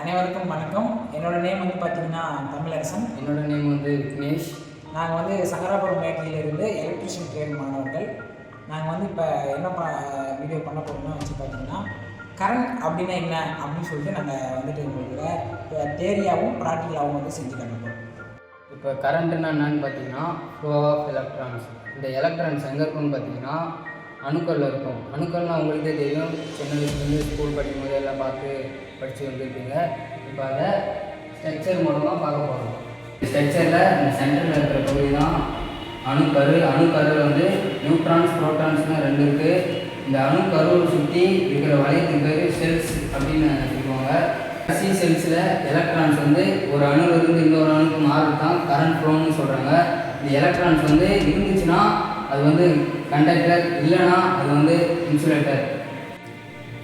அனைவருக்கும் வணக்கம். என்னோட நேம் வந்து பார்த்தீங்கன்னா தமிழரசன். என்னோட நேம் வந்து விக்னேஷ். நாங்கள் வந்து சங்கராபுரம் மேட்டரியிலிருந்து எலக்ட்ரிஷியன் ட்ரேட் மாணவர்கள். நாங்கள் வந்து இப்போ என்ன வீடியோ பண்ண போகிறோம்னா பார்த்தீங்கன்னா கரண்ட் அப்படின்னா என்ன அப்படின்னு சொல்லிட்டு நாங்கள் வந்துட்டு உங்களுக்கு தேரியாவும் ப்ராக்டிக்கலாகவும் வந்து செஞ்சு காட்டுறோம். இப்போ கரண்ட்னா என்னன்னு பார்த்தீங்கன்னா ஃப்ளோ ஆஃப் எலக்ட்ரான்ஸ். இந்த எலக்ட்ரான்ஸ் எங்கே இருக்குன்னு பார்த்தீங்கன்னா அணுக்களில் இருக்கும். அணுக்கள்னால் உங்களுக்கே தெரியும், சின்ன வயசுலேருந்து ஸ்கூல் படிக்கும்போது எல்லாம் படித்து வந்துருக்கீங்க. இப்போ அதை ஸ்ட்ரக்சர் மூலமாக பார்க்க போகிறோம். ஸ்ட்ரக்சரில் இந்த சென்டரில் இருக்கிற பகுதி தான் அணுக்கருவில் வந்து நியூட்ரான்ஸ் புரோட்டான்ஸ்னு ரெண்டு இருக்குது. இந்த அணுக்கருவை சுற்றி இருக்கிற வளையத்துக்கு பேர் செல்ஸ் அப்படின்னு சொல்லுவாங்க. கடைசி செல்ஸில் எலக்ட்ரான்ஸ் வந்து ஒரு அணுவிலிருந்து இன்னொரு அணுக்கு மாறுறது தான் கரண்ட் ஃப்ளோன்னு சொல்கிறாங்க. இந்த எலக்ட்ரான்ஸ் வந்து இருந்துச்சுன்னா அது வந்து கண்டக்டர், இல்லைன்னா அது வந்து இன்சுலேட்டர்.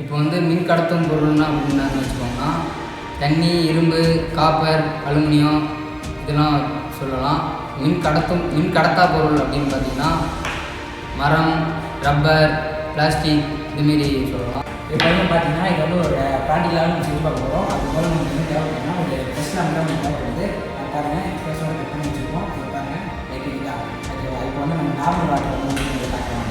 இப்போ வந்து மின் கடத்தும் பொருள்னா அப்படின்னு வச்சுக்கோங்கன்னா தண்ணி, இரும்பு, காப்பர், அலுமினியம் இதெல்லாம் சொல்லலாம். மின் கடத்தா பொருள் அப்படின்னு பார்த்திங்கன்னா மரம், ரப்பர், பிளாஸ்டிக் இதுமாரி சொல்லலாம். இப்போ வந்து பார்த்தீங்கன்னா இது வந்து ஒரு ப்ராக்டிக்கலாக செஞ்சு பார்க்க போகிறோம். அது போல் நமக்கு வந்து தேவைப்படுனா ஒரு டெஸ்ட்டில் வந்து நம்ம தேவைப்படுது. பாருங்கள், ஃபேஸோட கட் பண்ணி வச்சுருக்கோம். இது பாருங்கள், லைட் இருக்கா? ஓகேவா? இப்போ வந்து நம்ம நார்மல் வாட்டர் வந்து பார்க்கலாம்.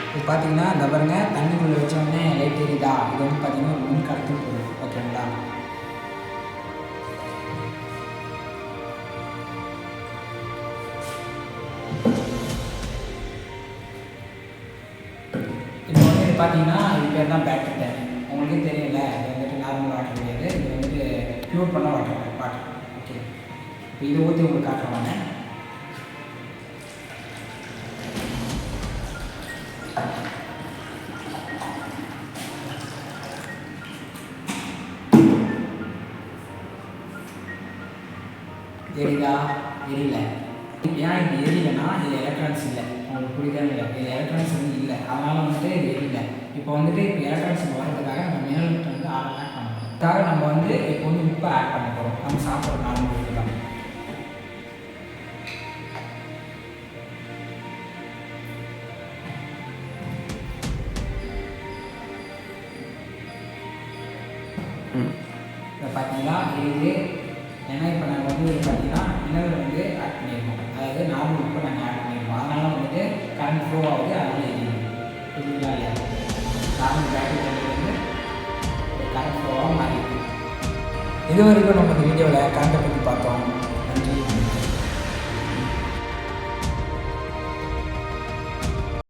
இப்போ பார்த்தீங்கன்னா இந்த பாருங்க, தண்ணிக்குள்ளே வச்சோடனே லைட் எரியுதா? இது வந்து பார்த்தீங்கன்னா ஒரு மின் கடத்தும் பொருள். ஓகேங்களா? இப்போ வந்து இது பார்த்தீங்கன்னா இது பேர் தான் பேட்டரி டேங்க். உங்களுக்கே தெரியல, இது வந்துட்டு நார்மல் வாட்டர் கிடையாது, இது வந்துட்டு ப்யூர் பண்ண வாட்டர். ஓகே, இப்போ இதை ஊற்றி உங்களுக்கு காட்டுறவாங்க. எரியுதா? எரியல. ஏன் இது எரியலைன்னா இதில் எலக்ட்ரான்ஸ் இல்லை. உங்களுக்கு புரியுதா இல்லை? இதில் எலக்ட்ரான்ஸ் வந்து இல்லை, அதனால் வந்துட்டு இது எரியல. இப்போ வந்துட்டு இப்போ எலக்ட்ரான்ஸ் வர்றதுக்காக நம்ம மேல்நட்டு வந்து ஆட் பண்ணணும். அதுக்காக நம்ம வந்து இப்போ வந்து உப்பை ஆட் பண்ண போகிறோம். நம்ம சாப்பிட்ற நார்மல் உப்பு தான். இப்போ பார்த்தீங்கன்னா இது ஏன்னா இப்போ நாங்கள் வந்து பார்த்தீங்கன்னா மினரல் வந்து ஆட் பண்ணியிருக்கோம். அதாவது நார்மல் உப்பை நாங்கள் ஆட் பண்ணியிருக்கோம். அதனால் வந்துட்டு கரண்ட் ஃப்ளோ ஆகுது, அதனால் எரியும். புரியுங்களா இல்லையா? நார்மல் பேட்டரி வந்து கரண்ட் ஃப்ளோவாக மாறிடுது. இது வரைக்கும் நம்ம இந்த வீடியோவில் கரண்ட்டை பற்றி பார்த்தோம்.